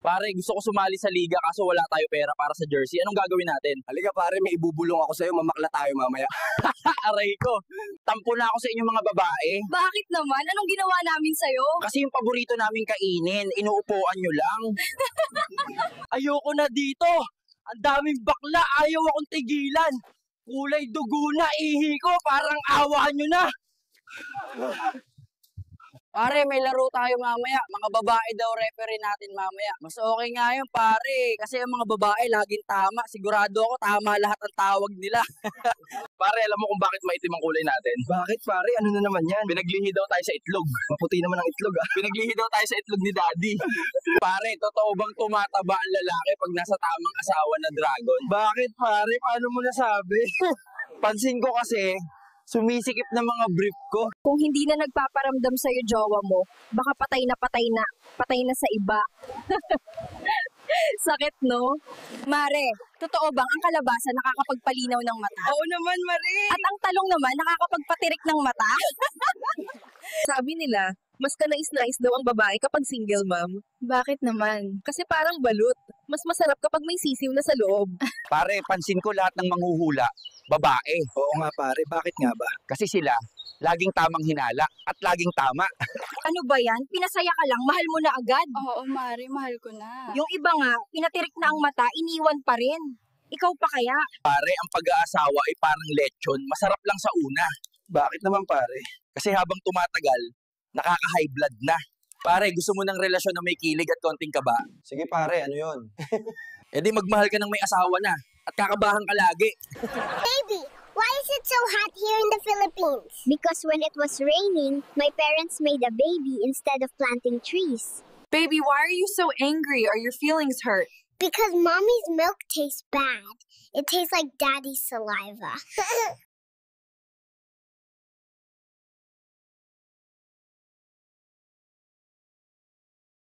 Pare, gusto ko sumali sa liga kaso wala tayo pera para sa jersey. Anong gagawin natin? Halika pare, may ibubulong ako sa'yo, mamakla tayo mamaya. Aray ko. Tampo na ako sa inyong mga babae. Bakit naman? Anong ginawa namin sa'yo? Kasi yung paborito namin kainin, inuupuan nyo lang. Ayoko na dito. Ang daming bakla, ayaw akong tigilan. Kulay dugo na, ihi ko, parang awa nyo na. Pare, may laro tayo mamaya. Mga babae daw referee natin mamaya. Mas okay nga yun, pare. Kasi yung mga babae laging tama. Sigurado ako tama lahat ang tawag nila. Pare, alam mo kung bakit maitim ang kulay natin? Bakit pare? Ano na naman yan? Pinaglihi daw tayo sa itlog. Maputi naman ang itlog ah. Pinaglihi daw tayo sa itlog ni Daddy. Pare, totoo bang tumataba ang lalaki pag nasa tamang asawa na dragon? Bakit pare? Paano mo nasabi? Pansin ko kasi, sumisikip na mga brief ko. Kung hindi na nagpaparamdam sa'yo jowa mo, baka patay na sa iba. Sakit, no? Mare, totoo bang ang kalabasa nakakapagpalinaw ng mata? Oo naman, Marie. At ang talong naman nakakapagpatirik ng mata? Sabi nila, mas kanais-nais daw ang babae kapag single mom. Bakit naman? Kasi parang balut. Mas masarap kapag may sisiw na sa loob. Pare, pansin ko lahat ng manghuhula, babae. Oo nga pare, bakit nga ba? Kasi sila, laging tamang hinala at laging tama. Ano ba yan? Pinasaya ka lang, mahal mo na agad. Oo, Mari, mahal ko na. Yung iba nga, pinatirik na ang mata, iniwan pa rin. Ikaw pa kaya? Pare, ang pag-aasawa ay parang lechon, masarap lang sa una. Bakit naman pare? Kasi habang tumatagal, nakaka-high blood na. Pare, gusto mo ng relasyon na may kilig at konting kaba? Sige pare, ano yun? E di magmahal ka ng may asawa na at kakabahan ka lagi. Baby, why is it so hot here in the Philippines? Because when it was raining, my parents made a baby instead of planting trees. Baby, why are you so angry? Are your feelings hurt? Because mommy's milk tastes bad. It tastes like daddy's saliva.